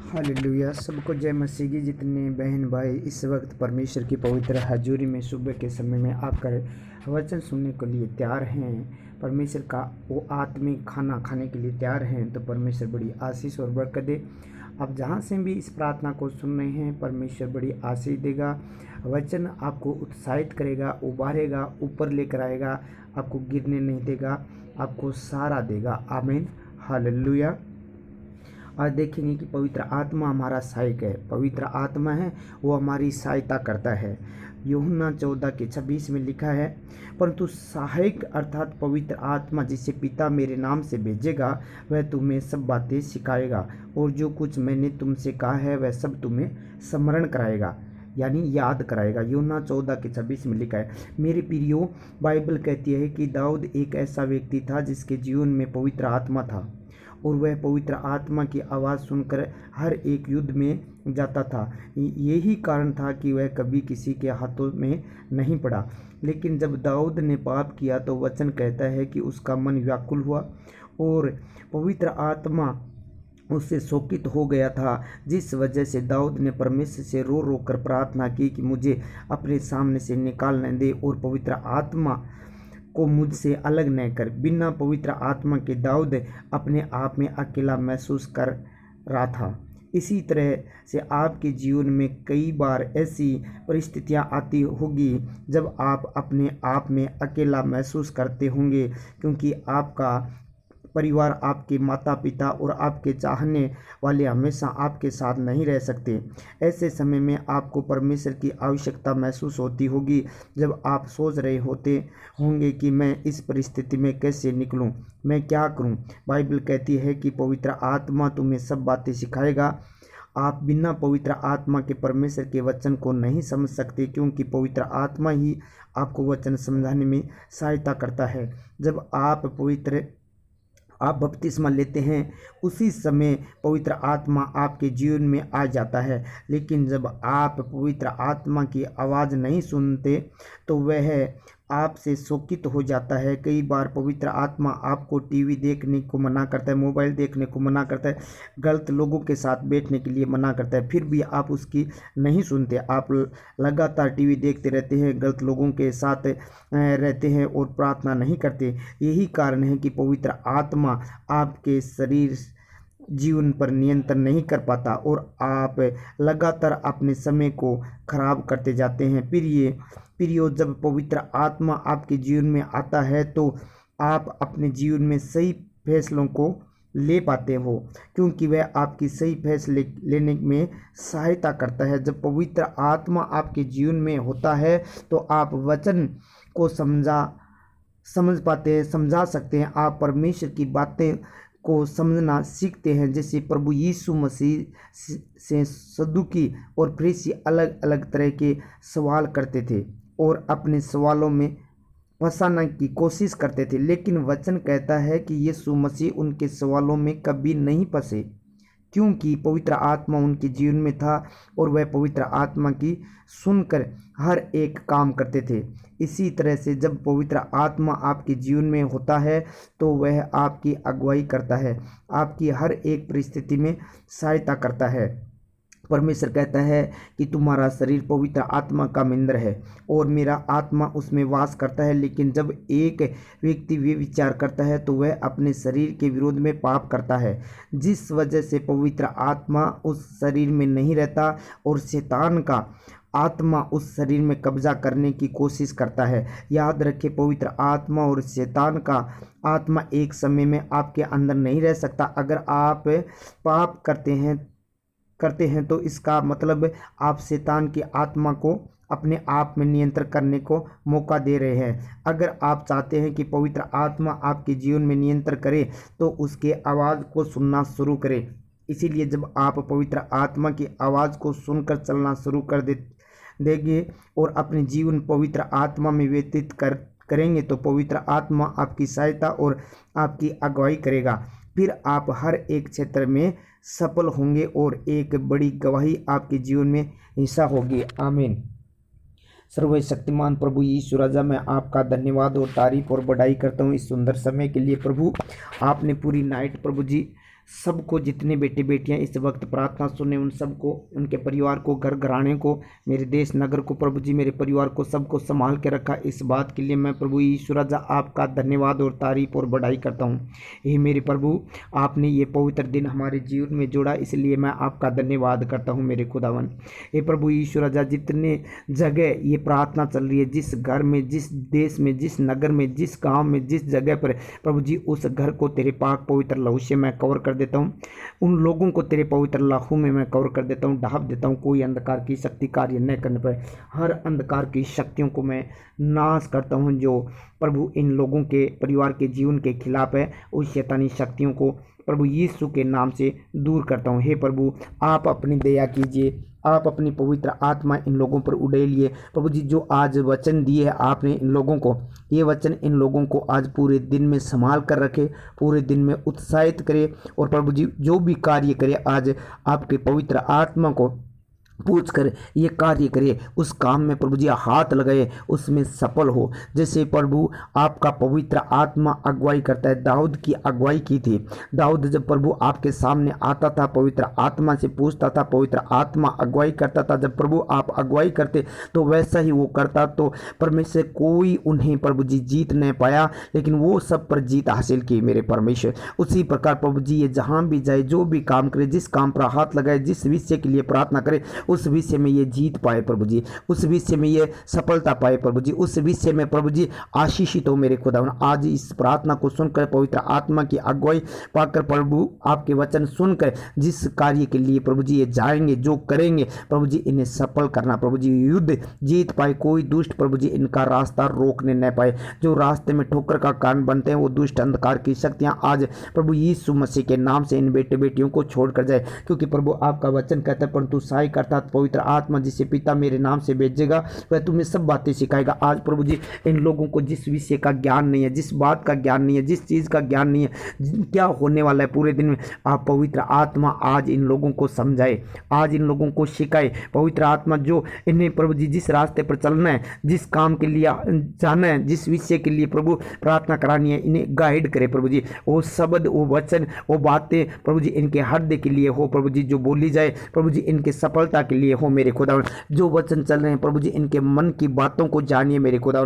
Hallelujah. सबको जय मसीह की। जितने बहन भाई इस वक्त परमेश्वर की पवित्र हजूरी में सुबह के समय में आकर वचन सुनने के लिए तैयार हैं, परमेश्वर का वो आत्मिक खाना खाने के लिए तैयार हैं, तो परमेश्वर बड़ी आशीष और बरकत दे। आप जहाँ से भी इस प्रार्थना को सुन रहे हैं, परमेश्वर बड़ी आशीष देगा। वचन आपको उत्साहित करेगा, उभारेगा, ऊपर लेकर आएगा, आपको गिरने नहीं देगा, आपको सहारा देगा। आमीन, हालेलुया। आज देखेंगे कि पवित्र आत्मा हमारा सहायक है। पवित्र आत्मा है वो हमारी सहायता करता है। यूहन्ना 14:26 में लिखा है, परंतु सहायक अर्थात पवित्र आत्मा जिसे पिता मेरे नाम से भेजेगा वह तुम्हें सब बातें सिखाएगा और जो कुछ मैंने तुमसे कहा है वह सब तुम्हें स्मरण कराएगा, यानी याद कराएगा। यूहन्ना 14:26 में लिखा है। मेरे प्रियो, बाइबल कहती है कि दाऊद एक ऐसा व्यक्ति था जिसके जीवन में पवित्र आत्मा था और वह पवित्र आत्मा की आवाज़ सुनकर हर एक युद्ध में जाता था। यही कारण था कि वह कभी किसी के हाथों में नहीं पड़ा। लेकिन जब दाऊद ने पाप किया तो वचन कहता है कि उसका मन व्याकुल हुआ और पवित्र आत्मा उससे शोकित हो गया था, जिस वजह से दाऊद ने परमेश्वर से रो रो कर प्रार्थना की कि मुझे अपने सामने से निकालने दे और पवित्र आत्मा को मुझसे अलग न कर। बिना पवित्र आत्मा के दाऊद अपने आप में अकेला महसूस कर रहा था। इसी तरह से आपके जीवन में कई बार ऐसी परिस्थितियां आती होगी जब आप अपने आप में अकेला महसूस करते होंगे, क्योंकि आपका परिवार, आपके माता पिता और आपके चाहने वाले हमेशा आपके साथ नहीं रह सकते। ऐसे समय में आपको परमेश्वर की आवश्यकता महसूस होती होगी, जब आप सोच रहे होते होंगे कि मैं इस परिस्थिति में कैसे निकलूं, मैं क्या करूं। बाइबल कहती है कि पवित्र आत्मा तुम्हें सब बातें सिखाएगा। आप बिना पवित्र आत्मा के परमेश्वर के वचन को नहीं समझ सकते, क्योंकि पवित्र आत्मा ही आपको वचन समझाने में सहायता करता है। जब आप बपतिस्मा लेते हैं उसी समय पवित्र आत्मा आपके जीवन में आ जाता है। लेकिन जब आप पवित्र आत्मा की आवाज़ नहीं सुनते तो वह आपसे शोकित हो जाता है। कई बार पवित्र आत्मा आपको टीवी देखने को मना करता है, मोबाइल देखने को मना करता है, गलत लोगों के साथ बैठने के लिए मना करता है, फिर भी आप उसकी नहीं सुनते। आप लगातार टीवी देखते रहते हैं, गलत लोगों के साथ रहते हैं और प्रार्थना नहीं करते। यही कारण है कि पवित्र आत्मा आपके शरीर जीवन पर नियंत्रण नहीं कर पाता और आप लगातार अपने समय को खराब करते जाते हैं। प्रियो, जब पवित्र आत्मा आपके जीवन में आता है तो आप अपने जीवन में सही फैसलों को ले पाते हो, क्योंकि वह आपकी सही फैसले लेने में सहायता करता है। जब पवित्र आत्मा आपके जीवन में होता है तो आप वचन को समझ पाते हैं, समझा सकते हैं। आप परमेश्वर की बातें को समझना सीखते हैं। जैसे प्रभु यीशु मसीह से सदूकी और फरीसी अलग अलग तरह के सवाल करते थे और अपने सवालों में फंसाने की कोशिश करते थे, लेकिन वचन कहता है कि यीशु मसीह उनके सवालों में कभी नहीं फंसे, क्योंकि पवित्र आत्मा उनके जीवन में था और वह पवित्र आत्मा की सुनकर हर एक काम करते थे। इसी तरह से जब पवित्र आत्मा आपके जीवन में होता है तो वह आपकी अगुवाई करता है, आपकी हर एक परिस्थिति में सहायता करता है। परमेश्वर कहता है कि तुम्हारा शरीर पवित्र आत्मा का मंदिर है और मेरा आत्मा उसमें वास करता है। लेकिन जब एक व्यक्ति वे विचार करता है तो वह अपने शरीर के विरोध में पाप करता है, जिस वजह से पवित्र आत्मा उस शरीर में नहीं रहता और शैतान का आत्मा उस शरीर में कब्जा करने की कोशिश करता है। याद रखें, पवित्र आत्मा और शैतान का आत्मा एक समय में आपके अंदर नहीं रह सकता। अगर आप पाप करते हैं तो इसका मतलब आप शैतान की आत्मा को अपने आप में नियंत्रण करने को मौका दे रहे हैं। अगर आप चाहते हैं कि पवित्र आत्मा आपके जीवन में नियंत्रण करे तो उसके आवाज़ को सुनना शुरू करें। इसीलिए जब आप पवित्र आत्मा की आवाज़ को सुनकर चलना शुरू कर देंगे और अपने जीवन पवित्र आत्मा में व्यतीत करेंगे तो पवित्र आत्मा आपकी सहायता और आपकी अगुवाई करेगा। फिर आप हर एक क्षेत्र में सफल होंगे और एक बड़ी गवाही आपके जीवन में हिस्सा होगी। आमीन। सर्वशक्तिमान प्रभु यीशु राजा, मैं आपका धन्यवाद और तारीफ और बड़ाई करता हूँ इस सुंदर समय के लिए। प्रभु, आपने पूरी नाइट प्रभु जी सबको, जितने बेटे बेटियां इस वक्त प्रार्थना सुने उन सबको, उनके परिवार को, घर घराने को, मेरे देश नगर को प्रभु जी, मेरे परिवार को, सबको संभाल के रखा। इस बात के लिए मैं प्रभु ईश्वर राजा आपका धन्यवाद और तारीफ और बढ़ाई करता हूँ। हे मेरे प्रभु, आपने ये पवित्र दिन हमारे जीवन में जोड़ा, इसलिए मैं आपका धन्यवाद करता हूँ मेरे खुदावन। हे प्रभु ईश्वर राजा, जितने जगह ये प्रार्थना चल रही है, जिस घर में, जिस देश में, जिस नगर में, जिस गाँव में, जिस जगह पर प्रभु जी, उस घर को तेरे पाक पवित्र लहू से मैं कवर कर देता हूँ। उन लोगों को तेरे पवित्र लहू में मैं कवर कर देता हूँ, ढाप देता हूँ। कोई अंधकार की शक्ति कार्य न करने पर हर अंधकार की शक्तियों को मैं नाश करता हूँ, जो प्रभु इन लोगों के परिवार के जीवन के खिलाफ है। उस शैतानी शक्तियों को प्रभु यीशु के नाम से दूर करता हूँ। हे प्रभु, आप अपनी दया कीजिए, आप अपनी पवित्र आत्मा इन लोगों पर उड़ेलिए प्रभु जी। जो आज वचन दिए है आपने इन लोगों को, ये वचन इन लोगों को आज पूरे दिन में संभाल कर रखे, पूरे दिन में उत्साहित करे। और प्रभु जी, जो भी कार्य करे आज आपके पवित्र आत्मा को पूछ कर ये कार्य करे, उस काम में प्रभु जी हाथ लगाए, उसमें सफल हो। जैसे प्रभु आपका पवित्र आत्मा अगुवाई करता है, दाऊद की अगुवाई की थी। दाऊद जब प्रभु आपके सामने आता था, पवित्र आत्मा से पूछता था, पवित्र आत्मा अगुवाई करता था। जब प्रभु आप अगुवाई करते तो वैसा ही वो करता, तो परमेश्वर कोई उन्हें प्रभु जी जीत नहीं पाया, लेकिन वो सब पर जीत हासिल की मेरे परमेश्वर। उसी प्रकार प्रभु जी ये जहाँ भी जाए, जो भी काम करे, जिस काम पर हाथ लगाए, जिस विषय के लिए प्रार्थना करे, उस विषय में ये जीत पाए प्रभु जी, उस विषय में ये सफलता पाए प्रभु जी, उस विषय में प्रभु जी आशीषित हो मेरे खुदा। आज इस प्रार्थना को सुनकर, पवित्र आत्मा की अगुवाई पाकर, प्रभु आपके वचन सुनकर जिस कार्य के लिए प्रभु जी ये जाएंगे, जो करेंगे प्रभु जी, इन्हें सफल करना प्रभु जी, युद्ध जीत पाए। कोई दुष्ट प्रभु जी इनका रास्ता रोकने न पाए, जो रास्ते में ठोकर का कारण बनते हैं वो दुष्ट अंधकार की शक्तियां आज प्रभु यीशु मसीह के नाम से इन बेटे बेटियों को छोड़कर जाए। क्योंकि प्रभु आपका वचन कहता है, परंतु सहाय करता पवित्र आत्मा जिसे पिता मेरे नाम से भेजेगा, वह तुम्हें सब बातें सिखाएगा। आज प्रभु जी इन लोगों को जिस विषय का ज्ञान नहीं है, जिस बात का ज्ञान नहीं है, जिस चीज़ का ज्ञान नहीं है, क्या होने वाला है पूरे दिन में, आप पवित्र आत्मा आज इन लोगों को समझाए, आज इन लोगों को सिखाए। पवित्र आत्मा जो इन्हें प्रभु जी जिस रास्ते पर चलना है, जिस काम के लिए जाना है, जिस विषय के लिए प्रभु प्रार्थना करानी है, इन्हें गाइड करे प्रभु जी। वो शब्द, वो वचन, वो बातें प्रभु जी इनके हृदय के लिए हो प्रभु जी, जो बोली जाए प्रभु जी इनके सफलता के लिए हो मेरे खुदा। जो वचन चल रहे हैं प्रभु जी, इनके मन की बातों को जानिए मेरे खुदा।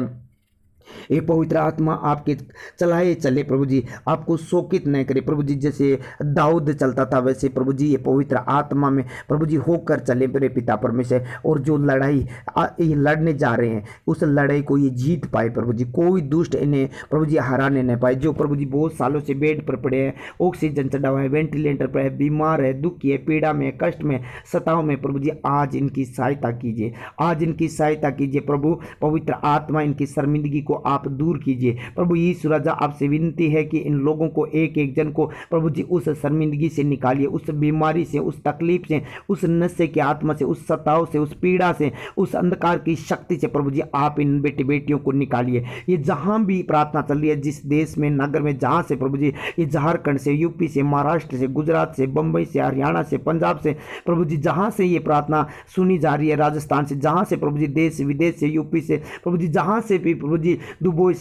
ये पवित्र आत्मा आपके चलाए चले प्रभु जी, आपको शोकित न करे प्रभु जी। जैसे दाऊद चलता था वैसे प्रभु जी ये पवित्र आत्मा में प्रभु जी होकर चले मेरे पिता परमेश्वर। और जो लड़ाई ये लड़ने जा रहे हैं, उस लड़ाई को ये जीत पाए प्रभु जी। कोई दुष्ट इन्हें प्रभु जी हराने न पाए। जो प्रभु जी बहुत सालों से बेड पर पड़े हैं, ऑक्सीजन चढ़ा हुआ है, वेंटिलेटर पर है, बीमार है, दुखी है, पीड़ा में, कष्ट में, सताव में प्रभु जी, आज इनकी सहायता कीजिए, आज इनकी सहायता कीजिए प्रभु। पवित्र आत्मा इनकी शर्मिंदगी को आप दूर कीजिए प्रभु यीशु राजा। आपसे विनती है कि इन लोगों को, एक एक जन को प्रभु जी उस शर्मिंदगी से निकालिए, उस बीमारी से, उस तकलीफ से, उस नशे की आत्मा से, उस सताव से, उस पीड़ा से, उस अंधकार की शक्ति से प्रभु जी आप इन बेटे बेटियों को निकालिए। ये जहां भी प्रार्थना चल रही है, जिस देश में, नगर में, जहां से प्रभु जी, ये झारखंड से, यूपी से, महाराष्ट्र से, गुजरात से, बंबई से, हरियाणा से, पंजाब से प्रभु जी, जहां से ये प्रार्थना सुनी जा रही है, राजस्थान से, जहां से प्रभु जी, देश विदेश से, यूपी से प्रभु जी, जहां से भी प्रभु जी, दुबई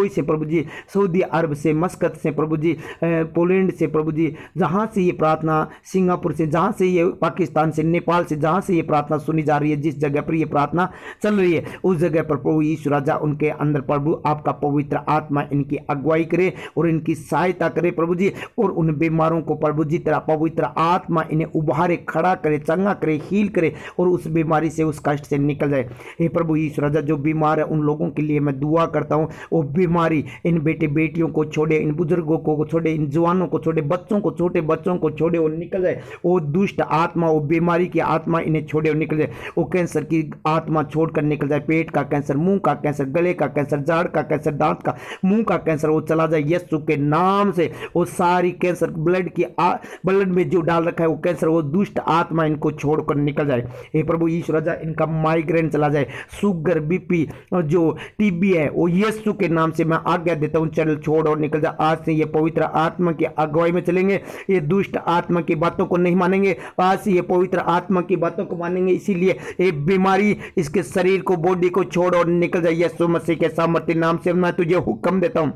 से प्रभु जी, सऊदी अरब से, मस्कत से प्रभु जी, पोलैंड से प्रभु जी, जहां से ये प्रार्थना, सिंगापुर से, जहां से ये पाकिस्तान से, नेपाल से, जहां से ये प्रार्थना सुनी जा रही है, जिस जगह पर ये प्रार्थना चल रही है, उस जगह पर प्रभु यीशु राजा उनके अंदर प्रभु आपका पवित्र आत्मा इनकी अगुवाई करे और इनकी सहायता करे प्रभु जी। और उन बीमारों को प्रभु जी तेरा पवित्र आत्मा इन्हें उभारे, खड़ा करे, चंगा करे, हील करे और उस बीमारी से, उस कष्ट से निकल जाए। हे प्रभु यीशु राजा, जो बीमार है उन लोगों के लिए मैं दुआ करता हूं, वो बीमारी इन बेटे बेटियों को छोड़े, इन बुजुर्गों को छोड़े, इन जवानों को छोड़े, बच्चों को, छोटे बच्चों को छोड़े और निकल जाए। वो दुष्ट आत्मा, वो बीमारी की आत्मा इन्हें छोड़े और निकल जाए। वो कैंसर की आत्मा छोड़कर निकल जाए। पेट का कैंसर, मुंह का कैंसर, गले का कैंसर, जाड़ का कैंसर, दांत का, मुंह का कैंसर, वो चला जाए यीशु के नाम से। वो सारी कैंसर, ब्लड में जो डाल रखा है वो कैंसर, वो दुष्ट आत्मा इनको छोड़कर निकल जाए। हे प्रभु यीशु राजा, इनका माइग्रेन चला जाए, शुगर, बीपी और जो टीबी है, वो यीशु के नाम से मैं आज्ञा देता हूं, चल छोड़ और निकल जा। आज से ये पवित्र आत्मा की अगुवाई में चलेंगे, ये दुष्ट आत्मा की बातों को नहीं मानेंगे, आज से ये पवित्र आत्मा की बातों को मानेंगे। इसीलिए ये बीमारी इसके शरीर को, बॉडी को छोड़ और निकल जाए। यीशु मसीह के सामर्थ्य नाम से मैं तुझे हुक्म देता हूं।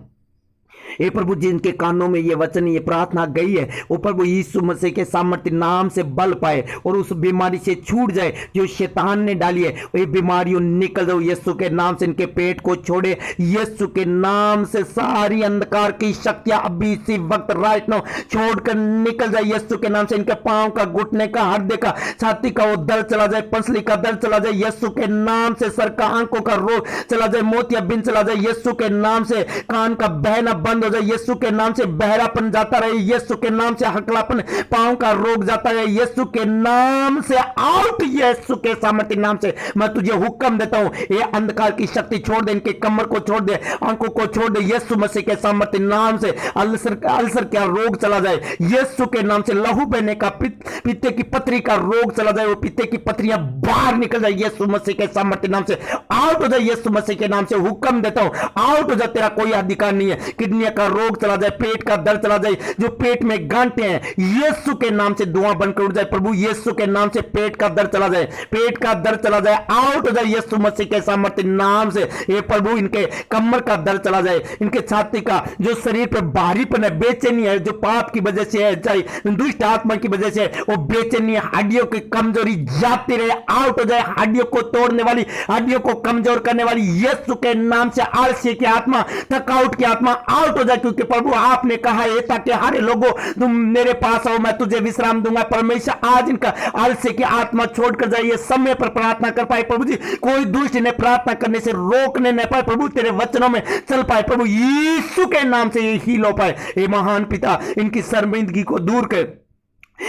हे प्रभु जिनके कानों में ये वचन ये प्रार्थना गई है वो प्रभु यीशु मसीह के सामर्थ्य नाम से बल पाए और उस बीमारी से छूट जाए जो शैतान ने डाली है। ये बीमारियों निकल जाओ यीशु के नाम से। इनके पेट को छोड़े यीशु के नाम से। सारी अंधकार की शक्तियां अभी इसी वक्त राइट नाउ छोड़कर निकल जाए यीशु के नाम से। इनके पांव का, घुटने का, हृदय का, छाती का वो दर्द चला जाए, पसली का दर्द चला जाए यीशु के नाम से। सर का, आंखों का रोग चला जाए, मोतियाबिंद चला जाए यीशु के नाम से। कान का बहना बंद हो जाए यीशु के नाम से। बहरापन जाता रहे यीशु के नाम से। हकलापन, पांव का रोग जाता है यीशु के नाम से। आउट यीशु के सामर्थ्य नाम से। मैं तुझे हुक्म देता हूं, ये अंधकार की शक्ति छोड़ दे, इनके कमर को छोड़ दे, आंखों को छोड़ दे यीशु मसीह के सामर्थ्य नाम से। अल्सर का रोग चला जाए यीशु के नाम से। लहू बहने का, पित्ते की पथरी का रोग चला जाए, वो पित्ते की पथरियां बाहर निकल जाए यीशु मसीह के सामर्थ्य नाम से। आउट हो जाए यीशु मसीह के नाम से। हुक्म देता हूं, आउट हो जाए, तेरा कोई अधिकार नहीं है। किडनी का रोग चला जाए, पेट का दर्द चला जाए, जो पेट में गांठें हैं यीशु के नाम से धुआं बनकर उड़ जाए प्रभु यीशु के नाम से। पेट का दर्द चला जाए, पेट का दर्द चला जाए, आउट हो जाए यीशु मसीह के सामर्थ्य नाम से। हे प्रभु इनके कमर का दर्द चला जाए, इनके छाती का, जो शरीर पर भारीपन है, बेचैनी है, जो पाप की वजह से है, चाहे दुष्ट आत्मा की वजह से है, वो बेचैनी, हड्डियों की कमजोरी जाती रहे, आउट हो जाए। हड्डियों को तोड़ने वाली, हड्डियों को कमजोर करने वाली यीशु के नाम से आलस्य की आत्मा, थकाउट की आत्मा आउट हो जाए, क्योंकि प्रभु आपने कहा है ताकि हर लोगों तुम मेरे पास आओ, मैं तुझे विश्राम दूंगा। परमेश्वर आज इनका आलस्य की आत्मा छोड़कर जाए, ये समय पर प्रार्थना कर पाए प्रभु जी। कोई दुष्ट इन्हें प्रार्थना करने से रोकने न पाए प्रभु, तेरे वचनों में चल पाए प्रभु यीशु के नाम से। ये हील हो पाए। हे महान पिता, इनकी शर्मिंदगी को दूर कर।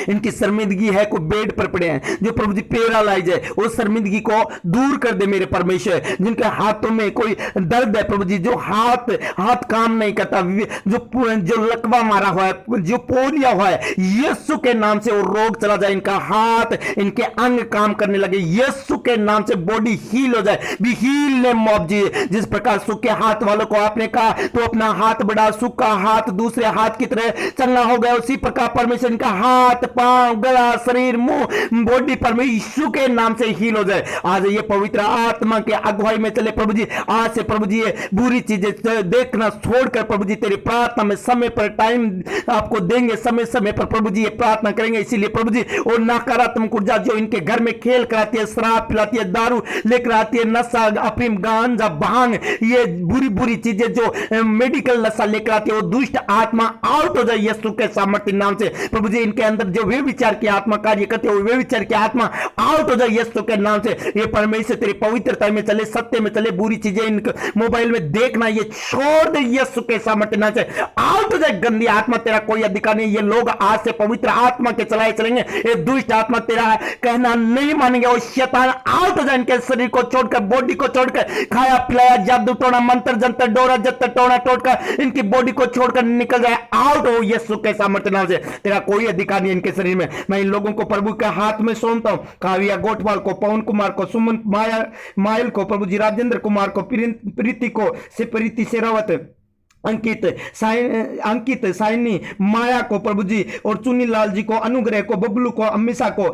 इनकी शर्मिंदगी है, को बेड पर पड़े हैं, जो प्रभु जी पैरालाइज है, वो शर्मिंदगी को दूर कर दे मेरे परमेश्वर। जिनके हाथों में कोई दर्द है प्रभु जी, जो हाथ काम नहीं करता, जो लकवा मारा हुआ है, जो पोलिया हुआ है, यीशु के नाम से वो रोग चला जाए। इनका हाथ, इनके अंग काम करने लगे यीशु के नाम से। बॉडी हील हो जाए, be heal name of Jesus. जिस प्रकार सूखे हाथ वालों को आपने कहा तो अपना हाथ बढ़ा, सूखा हाथ दूसरे हाथ की तरह चलना हो गया, उसी प्रकार परमेश्वर इनका हाथ, पांव, गला, शरीर, मुंह, बॉडी पर यीशु के नाम से हील हो जाए। आज ये पवित्र आत्मा के अगुवाई में चले प्रभु जी। आज से प्रभु जी ये बुरी चीजें देखना छोड़कर प्रभु जी तेरी प्रार्थना में समय पर टाइम आपको देंगे, समय समय पर प्रभु जी ये प्रार्थना करेंगे। इसीलिए प्रभु जी और नकारात्मक ऊर्जा जो इनके घर में खेल कराती है, शराब पिलाती है, दारू लेकर आती है, नशा, अफीम, गांजा, भांग, ये बुरी बुरी चीजें जो मेडिकल नशा लेकर आती है, वो दुष्ट आत्मा आउट हो जाए यीशु के सामर्थ्य नाम से। प्रभु जी इनके अंदर जो वे विचार की आत्मा कार्य करते हो, वे विचार की आत्मा आउट हो जाए यीशु के नाम से। ये परमेश्वर तेरी पवित्रता में चले, सत्य में चले, बुरी चीजें इनके मोबाइल में देखना ये छोड़ दे यीशु के सामर्थ्य नाम से। आउट हो जाए गंदी आत्मा, तेरा कोई अधिकार नहीं। ये लोग आज से पवित्र आत्मा के चलाए चलेंगे, ये दुष्ट आत्मा तेरा कहना नहीं मानेंगे। और शैतान आउट हो जाए इनके शरीर को छोड़कर, बॉडी को छोड़कर, खाया पिलाया, जादू टोना, मंत्र जंतर, डोरा जत्तर, टोना टोटकर इनकी बॉडी को छोड़कर निकल जाए। आउट हो यीशु के सामर्थ्य नाम से। तेरा कोई अधिकार नहीं इनके शरीर में। मैं इन लोगों को प्रभु के हाथ में सौंपता हूं। काव्या गोठवाल को, पवन कुमार को, सुमन मायल को, प्रभु जी राजेंद्र कुमार को, प्रीति को, प्रीति शेरावत, अंकित, साइनी, माया को प्रभु जी, और चुनी लाल जी को, अनुग्रह को, बबलू को, अम्मिसा को,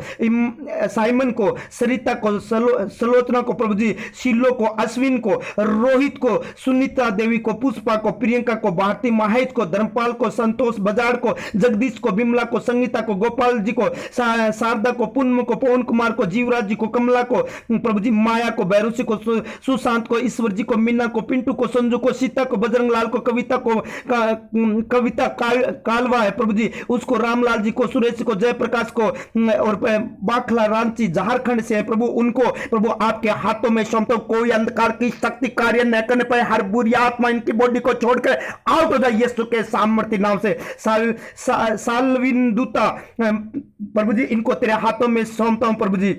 साइमन को, सरिता को, सलोचना को प्रभु जी, शिलो को, अश्विन को, रोहित को, सुनीता देवी को, पुष्पा को, प्रियंका को, भारती माहित को, धर्मपाल को, संतोष बजाड़ को, जगदीश को, बिमला को, संगीता को, गोपाल जी को, शारदा को, पुन्म को, पवन कुमार को, जीवराज जी को, कमला को प्रभु जी, माया को, भैरुषि को, सुशांत को, ईश्वर जी को, मीना को, पिंटू को, संजू को, सीता को, बजरंग लाल को, कविता कालवा है प्रभु जी, उसको, रामलाल जी को, सुरेश को, जयप्रकाश को, और बाखला रांची झारखंड से है प्रभु, उनको प्रभु आपके हाथों में सौंपते हो। कोई अंधकार की शक्ति कार्य न करने पाए, हर बुरी आत्मा इनकी बॉडी को छोड़कर आउट हो जाए यीशु के सामर्थ्य नाम से। सालविन दूता प्रभु जी, इनको तेरे हाथों में सौंपता हूं प्रभु जी।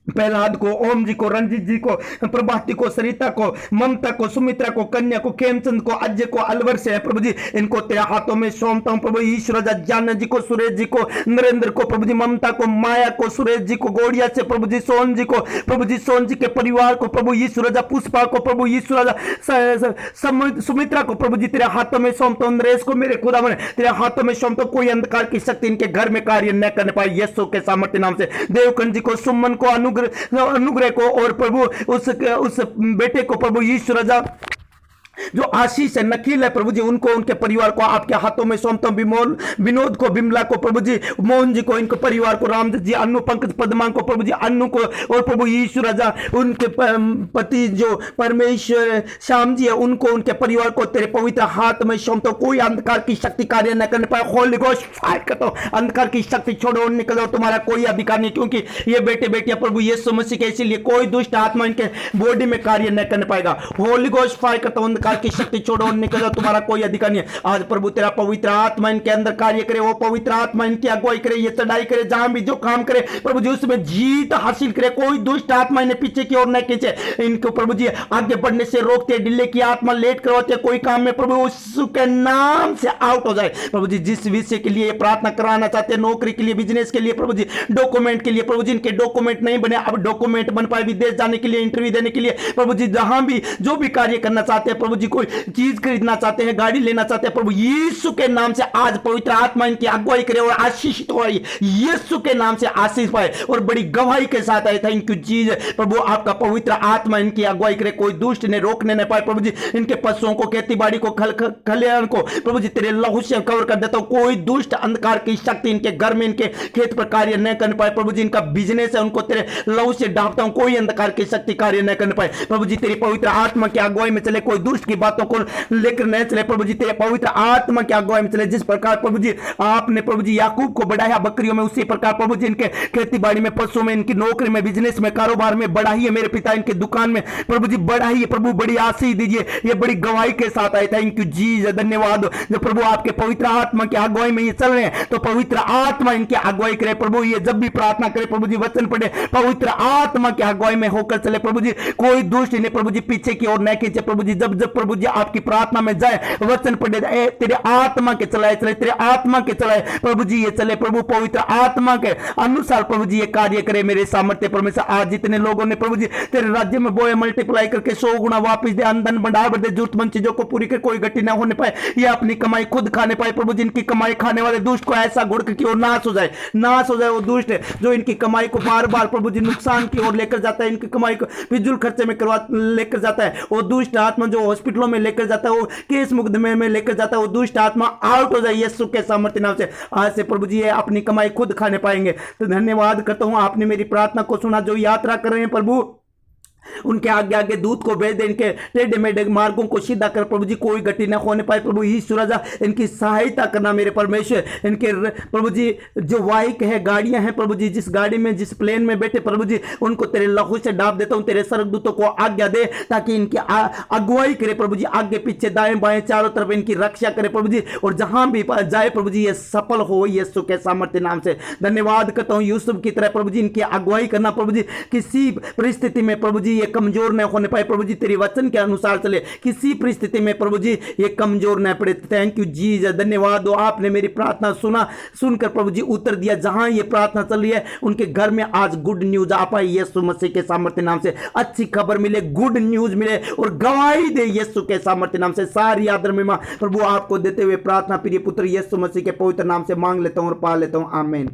प्रहलाद को, ओम जी को, रंजीत जी को, प्रभाती को, सरिता को, ममता को, सुमित्रा को, कन्या को, खेमचंद को, अजय को, अलवर से है प्रभु जी, इनको तेरे हाथों में सौंपता हूं प्रभु। ईश्वर जान जी को, सुरेश जी को, नरेंद्र को प्रभु जी, ममता को, माया को, सुरेश जी को, गोड़िया से प्रभु जी, सोन जी को प्रभु जी, सोन जी के परिवार को प्रभु, ईश्वर पुष्पा को प्रभु, ईश्वर सुमित्रा को प्रभु जी तेरे हाथों में सौंपता हूं। नरेश को मेरे खुदा में तेरे हाथों में सौंपता हूं। कोई अंधकार की शक्ति इनके घर में कार्य न करने पाए यीशु के सामर्थ्य नाम से। देवकन जी को, सुमन को, अनुग्रह को, और प्रभु उस बेटे को प्रभु, ईश्वर जो आशीष है, नकील है प्रभु जी, उनको, उनके परिवार को आपके हाथों में सौंपता हूं। विनोद को, बिमला को प्रभु जी, मोहन जी को, इनको परिवार को, रामदत्त जी, अन्नू, पंकज, पदमा को प्रभु जी, अन्नू को, और प्रभु यीशु राजा उनके पति जो परमेश्वर श्याम जी है, उनको, उनके परिवार को तेरे पवित्र हाथ में सौंपता हूं। कोई अंधकार की शक्ति कार्य न करने पाए। होली घोस्ट फायर करता हूं, अंधकार की शक्ति छोड़ो और निकल जाओ, तुम्हारा कोई अधिकार नहीं, क्योंकि ये बेटे बेटियां प्रभु यीशु मसीह के, इसीलिए कोई दुष्ट आत्मा इनके बॉडी में कार्य न करने पाएगा। होली घोस्ट फायर करता हूं, अंधकार की शक्ति छोड़ो और निकल जाओ, तुम्हारा कोई अधिकार नहीं है। आज प्रभु तेरा पवित्र आत्मा इनके अंदर कार्य करे, वो पवित्र आत्मा इनकी अगुवाई करे, ये चढ़ाई करे, जहां भी जो काम करे प्रभु जी उसमें जीत हासिल करे। कोई दुष्ट आत्मा इन्हें पीछे की ओर न खींचे, इनको प्रभु जी आगे बढ़ने से रोकते, डिले की आत्मा लेट करवाते कोई काम में प्रभु यीशु के नाम से आउट हो जाए। प्रभु जी जिस विषय के लिए प्रार्थना कराना चाहते हैं, नौकरी के लिए, बिजनेस के लिए प्रभु जी, डॉक्यूमेंट के लिए प्रभु जी, इनके डॉक्यूमेंट नहीं बने, अब डॉक्यूमेंट बन पाए, विदेश जाने के लिए, इंटरव्यू देने के लिए प्रभु जी, जहां भी जो भी कार्य करना चाहते हैं प्रभु जी, कोई चीज खरीदना चाहते हैं, गाड़ी लेना चाहते हैं प्रभु यीशु के नाम से आज पवित्र आत्मा इनकी अगुवाई करे और आशीषित हो, यीशु के नाम से आशीष पाए और बड़ी गवाही के साथ आए। Thank you Jesus. प्रभु आपका पवित्र आत्मा इनकी अगुवाई करे, कोई दुष्ट ने रोकने न पाए प्रभु जी, इनके पशुओं को, खेती बाड़ी को, खलिहान को प्रभु जी तेरे लहू से कवर कर देता हूं। कोई दुष्ट अंधकार की शक्ति इनके घर में, इनके खेत पर कार्य न कर पाए प्रभु जी, इनका बिजनेस है उनको तेरे लहू से ढांपता हूं, कोई अंधकार की शक्ति कार्य न कर पाए प्रभु जी, तेरी पवित्र आत्मा की अगुवाई में चले, कोई दुष्ट की बातों को लेकर न चले प्रभु जी, तेरे पवित्र आत्मा की अगुवाई में चले। जिस प्रकार प्रभु जी आपने प्रभु जी याकूब को बढ़ाया बकरियों में, उसी प्रकार प्रभु जी इनके खेती बाड़ी में, पशुओं में, इनकी नौकरी में, बिजनेस में, कारोबार में बढ़ाई है मेरे पिता, इनकी दुकान में प्रभु जी बढ़ाई है प्रभु, बड़ी आशीष दीजिए, ये बड़ी गवाही के साथ आए। थैंक यू जीसस, धन्यवाद जो प्रभु आपके पवित्र आत्मा की अगुवाई में ये चल रहे हैं, तो पवित्र आत्मा इनकी अगुवाई करे प्रभु, ये जब भी प्रार्थना करे प्रभु जी, वचन पढ़े पवित्र आत्मा की अगुवाई में होकर चले प्रभु जी, कोई दुष्ट इन्हें प्रभु जी पीछे की ओर न खींचे प्रभु जी, जब जब प्रभु जी आपकी प्रार्थना में जाए, वचन पढ़े तेरे आत्मा के चलाए चले, तेरे आत्मा के चलाए प्रभु जी, ये चले प्रभु पवित्र आत्मा के अनुसार प्रभु जी ये कार्य करे मेरे सामर्थ्य परमेश्वर। आज जितने लोगों ने प्रभु जी तेरे राज्य में बोए मल्टीप्लाई करके 100 गुना वापस दे, अंधन भंडार दे, जरूरतमंद चीजों को पूरी कर, कोई गति ना होने पाए, ये अपनी कमाई खुद खाने पाए प्रभु, जिनकी कमाई खाने वाले दुष्ट को ऐसा गुड़क की ओर नाश हो जाए, नाश हो जाए वो दुष्ट है जो इनकी कमाई को बार बार प्रभु जी नुकसान की ओर लेकर जाता है, इनकी कमाई को फिजूल खर्चे में करवा लेकर जाता है, वो दुष्ट आत्मा जो हॉस्पिटलों में लेकर जाता है, वो केस मुकदमे में लेकर जाता है, वो दुष्ट आत्मा आउट हो जाए यीशु के सामर्थ्य नाम से। आज से प्रभु जी अपनी कमाई खुद खाने पाएंगे। तो धन्यवाद करता हूं, आपने मेरी प्रार्थना को सुना। जो यात्रा कर रहे हैं प्रभु उनके आगे आगे दूत को भेज दे, इनके टेढ़े मेढ़े मार्गों को सीधा कर प्रभु जी, कोई गति न होने पाए प्रभु यीशु राजा, इनकी सहायता करना मेरे परमेश्वर। इनके प्रभु जी जो वाहक है, गाड़ियां हैं प्रभु जी, जिस गाड़ी में, जिस प्लेन में बैठे प्रभु जी, उनको तेरे लहू से ढांप देता हूं, तेरे स्वर्गदूतों को आज्ञा दे ताकि इनकी अगुवाई करे प्रभु जी, आगे पीछे दाएं बाएं चारों तरफ इनकी रक्षा करे प्रभु जी, और जहां भी जाए प्रभु जी ये सफल हो यीशु के सामर्थ्य नाम से। धन्यवाद करता हूं, यूसुफ की तरह प्रभु जी इनकी अगुवाई करना प्रभु जी, किसी परिस्थिति में प्रभु जी ये कमजोर न होने पाए प्रभु जी, तेरे वचन के अनुसार चले, किसी परिस्थिति में प्रभु जी ये कमजोर न पड़े। थैंक यू जीसस, धन्यवाद दो, आपने मेरी प्रार्थना सुना, सुनकर प्रभु जी उत्तर दिया। जहां ये प्रार्थना चल रही है उनके घर में आज गुड न्यूज आ पाए यीशु मसीह के सामर्थ्य नाम से, अच्छी खबर मिले, गुड न्यूज मिले और गवाही दे यीशु के सामर्थ्य नाम से। सारी आदर महिमा प्रभु आपको देते हुए प्रार्थना प्रिय पुत्र यीशु मसीह के पवित्र नाम से मांग लेता हूं और पा लेता हूं, आमीन।